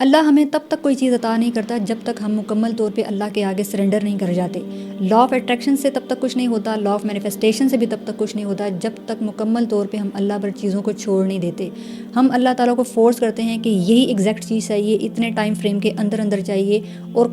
اللہ ہمیں تب تک کوئی چیز عطا نہیں کرتا جب تک ہم مکمل طور پہ اللہ کے آگے سرنڈر نہیں کر جاتے. لا آف اٹریکشن سے تب تک کچھ نہیں ہوتا, لا آف مینیفیسٹیشن سے بھی تب تک کچھ نہیں ہوتا جب تک مکمل طور پہ ہم اللہ پر چیزوں کو چھوڑ نہیں دیتے. ہم اللہ تعالیٰ کو فورس کرتے ہیں کہ یہی ایگزیکٹ چیز چاہیے, اتنے ٹائم فریم کے اندر چاہیے, اور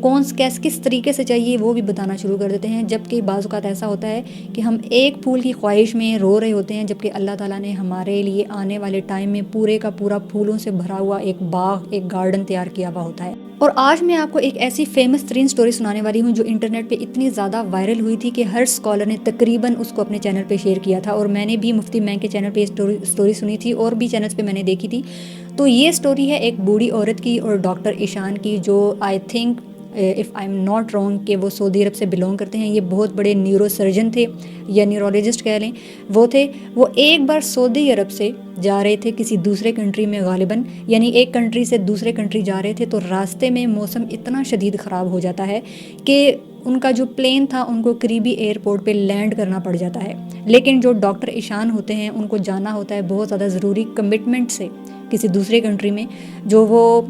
کس طریقے سے چاہیے وہ بھی بتانا شروع کر دیتے ہیں. جبکہ بعض اوقات ایسا ہوتا ہے کہ ہم ایک پھول کی خواہش میں رو رہے ہوتے ہیں, جبکہ اللہ تعالیٰ نے ہمارے لیے آنے والے ٹائم میں پورے کا پورا پھولوں سے بھرا ہوا ایک باغ, ایک گارڈن تیار کیا ہوا ہوتا ہے. اور آج میں آپ کو ایک ایسی فیمس ترین سٹوری سنانے والی ہوں جو انٹرنیٹ پہ اتنی زیادہ وائرل ہوئی تھی کہ ہر اسکالر نے تقریباً اس کو اپنے چینل پہ شیئر کیا تھا, اور میں نے بھی مفتی مینگ کے چینل پہ سٹوری سنی تھی اور بھی چینلز پہ میں نے دیکھی تھی. تو یہ سٹوری ہے ایک بوڑھی عورت کی اور ڈاکٹر ایشان کی, جو I think if I am not wrong کہ وہ سعودی عرب سے بلونگ کرتے ہیں. یہ بہت بڑے نیورو سرجن تھے یا نیورولوجسٹ کہہ لیں, وہ ایک بار سعودی عرب سے جا رہے تھے کسی دوسرے کنٹری میں, غالباً یعنی ایک کنٹری سے دوسرے کنٹری جا رہے تھے. تو راستے میں موسم اتنا شدید خراب ہو جاتا ہے کہ ان کا جو پلین تھا ان کو قریبی ایئرپورٹ پہ لینڈ کرنا پڑ جاتا ہے. لیکن جو ڈاکٹر ایشان ہوتے ہیں ان کو جانا ہوتا ہے بہت زیادہ ضروری کمٹمنٹ سے کسی دوسرے کنٹری میں, جو وہ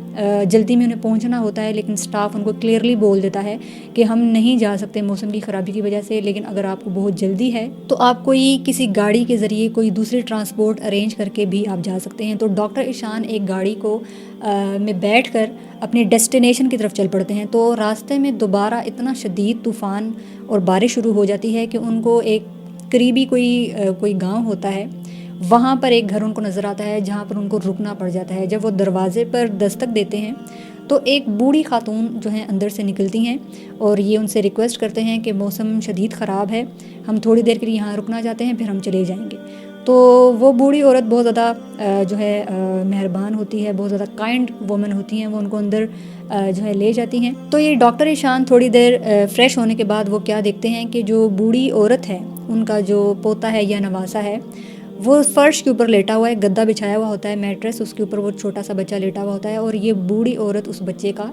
جلدی میں انہیں پہنچنا ہوتا ہے. لیکن سٹاف ان کو کلیئرلی بول دیتا ہے کہ ہم نہیں جا سکتے موسم کی خرابی کی وجہ سے, لیکن اگر آپ کو بہت جلدی ہے تو آپ کوئی کسی گاڑی کے ذریعے کوئی دوسری ٹرانسپورٹ ارینج کر کے بھی آپ جا سکتے ہیں. تو ڈاکٹر ایشان ایک گاڑی کو میں بیٹھ کر اپنی ڈیسٹینیشن کی طرف چل پڑتے ہیں. تو راستے میں دوبارہ اتنا شدید طوفان اور بارش شروع ہو جاتی ہے کہ ان کو ایک قریبی کوئی گاؤں ہوتا ہے, وہاں پر ایک گھر ان کو نظر آتا ہے جہاں پر ان کو رکنا پڑ جاتا ہے. جب وہ دروازے پر دستک دیتے ہیں تو ایک بوڑھی خاتون جو ہیں اندر سے نکلتی ہیں اور یہ ان سے ریکویسٹ کرتے ہیں کہ موسم شدید خراب ہے, ہم تھوڑی دیر کے لیے یہاں رکنا چاہتے ہیں, پھر ہم چلے جائیں گے. تو وہ بوڑھی عورت بہت زیادہ جو ہے مہربان ہوتی ہے, بہت زیادہ کائنڈ وومن ہوتی ہیں, وہ ان کو اندر جو ہے لے جاتی ہیں. تو یہ ڈاکٹر ایشان تھوڑی دیر فریش ہونے کے بعد وہ کیا دیکھتے ہیں کہ جو بوڑھی عورت ہے ان کا جو پوتا ہے یا نواسا ہے وہ فرش کے اوپر لیٹا ہوا ہے, گدا بچھایا ہوا ہوتا ہے, میٹریس, اس کے اوپر وہ چھوٹا سا بچہ لیٹا ہوا ہوتا ہے, اور یہ بوڑھی عورت اس بچے کا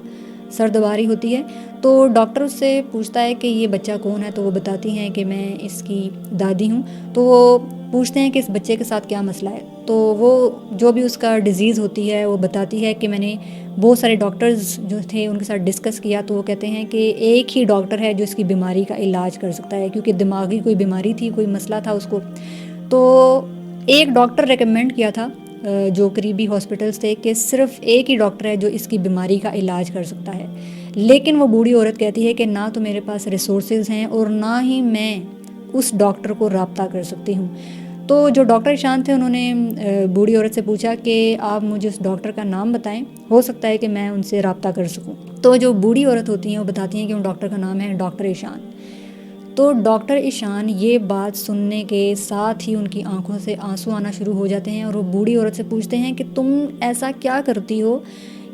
سردواری ہوتی ہے. تو ڈاکٹر اس سے پوچھتا ہے کہ یہ بچہ کون ہے, تو وہ بتاتی ہیں کہ میں اس کی دادی ہوں. تو وہ پوچھتے ہیں کہ اس بچے کے ساتھ کیا مسئلہ ہے. تو وہ جو بھی اس کا ڈیزیز ہوتی ہے وہ بتاتی ہے کہ میں نے بہت سارے ڈاکٹرز جو تھے ان کے ساتھ ڈسکس کیا, تو وہ کہتے ہیں کہ ایک ہی ڈاکٹر ہے جو اس کی بیماری کا علاج کر سکتا ہے, کیونکہ دماغی کوئی بیماری تھی, کوئی مسئلہ تھا اس کو. تو ایک ڈاکٹر ریکمینڈ کیا تھا جو قریبی ہاسپٹلس تھے کہ صرف ایک ہی ڈاکٹر ہے جو اس کی بیماری کا علاج کر سکتا ہے. لیکن وہ بوڑھی عورت کہتی ہے کہ نہ تو میرے پاس ریسورسز ہیں اور نہ ہی میں اس ڈاکٹر کو رابطہ کر سکتی ہوں. تو جو ڈاکٹر ایشان تھے انہوں نے بوڑھی عورت سے پوچھا کہ آپ مجھے اس ڈاکٹر کا نام بتائیں, ہو سکتا ہے کہ میں ان سے رابطہ کر سکوں. تو جو بوڑھی عورت ہوتی ہیں وہ بتاتی ہیں کہ ان ڈاکٹر کا نام ہے ڈاکٹر ایشان. تو ڈاکٹر ایشان یہ بات سننے کے ساتھ ہی ان کی آنکھوں سے آنسو آنا شروع ہو جاتے ہیں, اور وہ بوڑھی عورت سے پوچھتے ہیں کہ تم ایسا کیا کرتی ہو,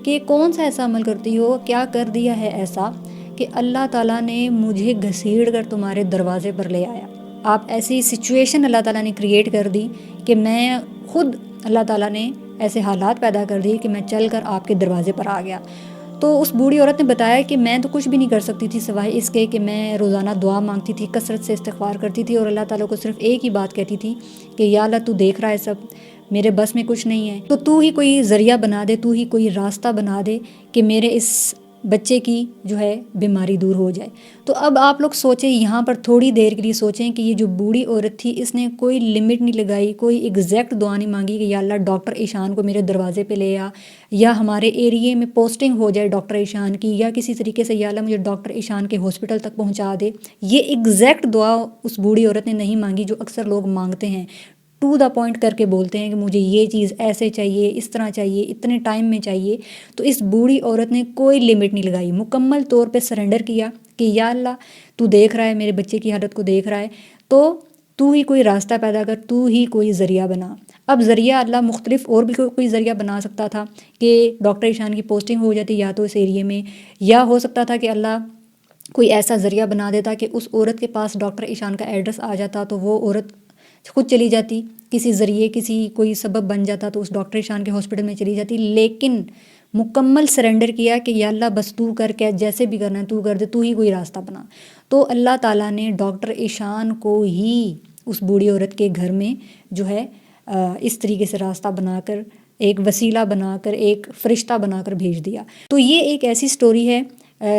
کہ کون سا ایسا عمل کرتی ہو, کیا کر دیا ہے ایسا کہ اللہ تعالیٰ نے مجھے گھسیڑ کر تمہارے دروازے پر لے آیا. آپ ایسی سچویشن اللہ تعالیٰ نے کریٹ کر دی کہ میں خود, اللہ تعالیٰ نے ایسے حالات پیدا کر دیے کہ میں چل کر آپ کے دروازے پر آ گیا. تو اس بوڑھی عورت نے بتایا کہ میں تو کچھ بھی نہیں کر سکتی تھی سوائے اس کے کہ میں روزانہ دعا مانگتی تھی, کثرت سے استغفار کرتی تھی, اور اللہ تعالیٰ کو صرف ایک ہی بات کہتی تھی کہ یا اللہ تو دیکھ رہا ہے سب, میرے بس میں کچھ نہیں ہے, تو ہی کوئی ذریعہ بنا دے, تو ہی کوئی راستہ بنا دے کہ میرے اس بچے کی جو ہے بیماری دور ہو جائے. تو اب آپ لوگ سوچیں, یہاں پر تھوڑی دیر کے لیے سوچیں کہ یہ جو بوڑھی عورت تھی اس نے کوئی لمٹ نہیں لگائی, کوئی ایگزیکٹ دعا نہیں مانگی کہ یا اللہ ڈاکٹر ایشان کو میرے دروازے پہ لے آ, یا ہمارے ایریے میں پوسٹنگ ہو جائے ڈاکٹر ایشان کی, یا کسی طریقے سے یا اللہ مجھے ڈاکٹر ایشان کے ہاسپٹل تک پہنچا دے. یہ ایگزیکٹ دعا اس بوڑھی عورت نے نہیں مانگی جو اکثر لوگ مانگتے ہیں, ٹو دا پوائنٹ کر کے بولتے ہیں کہ مجھے یہ چیز ایسے چاہیے, اس طرح چاہیے, اتنے ٹائم میں چاہیے. تو اس بوڑھی عورت نے کوئی لمٹ نہیں لگائی, مکمل طور پہ سرنڈر کیا کہ یا اللہ تو دیکھ رہا ہے, میرے بچے کی حالت کو دیکھ رہا ہے, تو ہی کوئی راستہ پیدا کر, تو ہی کوئی ذریعہ بنا. اب ذریعہ اللہ مختلف اور بھی کوئی ذریعہ بنا سکتا تھا کہ ڈاکٹر ایشان کی پوسٹنگ ہو جاتی یا تو اس ایریے میں, یا ہو سکتا تھا کہ اللہ کوئی ایسا ذریعہ بنا دیتا کہ اس عورت کے پاس ڈاکٹر ایشان کا ایڈریس آ جاتا, تو وہ عورت خود چلی جاتی, کسی ذریعے کسی کوئی سبب بن جاتا تو اس ڈاکٹر ایشان کے ہاسپٹل میں چلی جاتی. لیکن مکمل سرنڈر کیا کہ یا اللہ بس تو کر کے جیسے بھی کرنا ہے تو کر دے, تو ہی کوئی راستہ بنا. تو اللہ تعالیٰ نے ڈاکٹر ایشان کو ہی اس بوڑھی عورت کے گھر میں جو ہے اس طریقے سے راستہ بنا کر ایک وسیلہ بنا کر، ایک فرشتہ بنا کر بھیج دیا۔ تو یہ ایک ایسی سٹوری ہے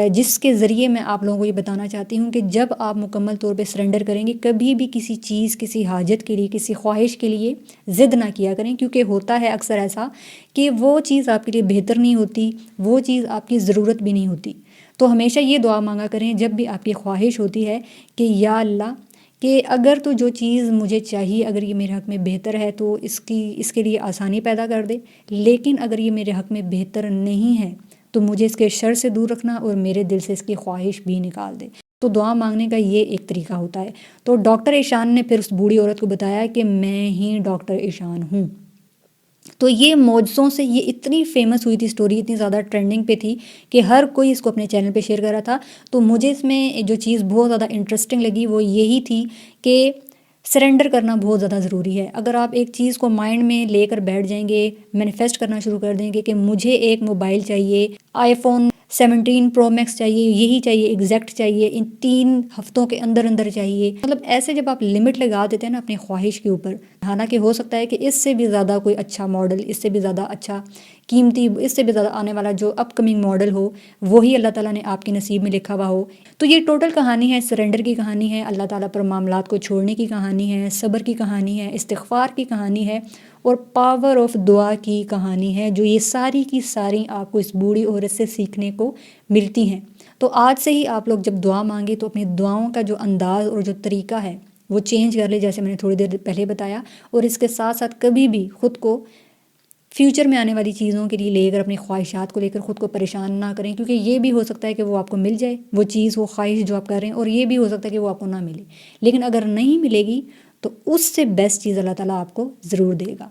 جس کے ذریعے میں آپ لوگوں کو یہ بتانا چاہتی ہوں کہ جب آپ مکمل طور پہ سرنڈر کریں گے، کبھی بھی کسی چیز، کسی حاجت کے لیے، کسی خواہش کے لیے ضد نہ کیا کریں، کیونکہ ہوتا ہے اکثر ایسا کہ وہ چیز آپ کے لیے بہتر نہیں ہوتی، وہ چیز آپ کی ضرورت بھی نہیں ہوتی۔ تو ہمیشہ یہ دعا مانگا کریں جب بھی آپ کی خواہش ہوتی ہے کہ یا اللہ، کہ اگر تو جو چیز مجھے چاہیے اگر یہ میرے حق میں بہتر ہے تو اس کے لیے آسانی پیدا کر دے، لیکن اگر یہ میرے حق میں بہتر نہیں ہے تو مجھے اس کے شر سے دور رکھنا اور میرے دل سے اس کی خواہش بھی نکال دے۔ تو دعا مانگنے کا یہ ایک طریقہ ہوتا ہے۔ تو ڈاکٹر ایشان نے پھر اس بوڑھی عورت کو بتایا کہ میں ہی ڈاکٹر ایشان ہوں۔ تو یہ معجزوں سے یہ اتنی فیمس ہوئی تھی سٹوری، اتنی زیادہ ٹرینڈنگ پہ تھی کہ ہر کوئی اس کو اپنے چینل پہ شیئر کر رہا تھا۔ تو مجھے اس میں جو چیز بہت زیادہ انٹرسٹنگ لگی وہ یہی تھی کہ سرنڈر کرنا بہت زیادہ ضروری ہے۔ اگر آپ ایک چیز کو مائنڈ میں لے کر بیٹھ جائیں گے، مینیفیسٹ کرنا شروع کر دیں گے کہ مجھے ایک موبائل چاہیے، آئی فون 17 پرو میکس چاہیے، یہی چاہیے، ایگزیکٹ چاہیے، ان 3 ہفتوں کے اندر اندر چاہیے، مطلب ایسے جب آپ لمٹ لگا دیتے ہیں نا اپنی خواہش کے اوپر، حالانکہ ہو سکتا ہے کہ اس سے بھی زیادہ کوئی اچھا ماڈل، اس سے بھی زیادہ اچھا قیمتی، اس سے بھی زیادہ آنے والا جو اپ کمنگ ماڈل ہو وہی اللہ تعالیٰ نے آپ کے نصیب میں لکھا ہوا ہو۔ تو یہ ٹوٹل کہانی ہے، سرنڈر کی کہانی ہے، اللہ تعالیٰ پر معاملات کو چھوڑنے کی کہانی ہے، صبر کی کہانی ہے، استغفار کی کہانی ہے، اور پاور آف دعا کی کہانی ہے، جو یہ ساری کی ساری آپ کو اس بوڑھی عورت سے سیکھنے کو ملتی ہیں۔ تو آج سے ہی آپ لوگ جب دعا مانگے تو اپنی دعاؤں کا جو انداز اور جو طریقہ ہے وہ چینج کر لے، جیسے میں نے تھوڑی دیر پہلے بتایا، اور اس کے ساتھ ساتھ کبھی بھی خود کو فیوچر میں آنے والی چیزوں کے لیے لے کر، اپنی خواہشات کو لے کر خود کو پریشان نہ کریں، کیونکہ یہ بھی ہو سکتا ہے کہ وہ آپ کو مل جائے وہ چیز، وہ خواہش جو آپ کر رہے ہیں، اور یہ بھی ہو سکتا ہے کہ وہ آپ کو نہ ملے، لیکن اگر نہیں ملے گی تو اس سے بیسٹ چیز اللہ تعالیٰ آپ کو ضرور دے گا۔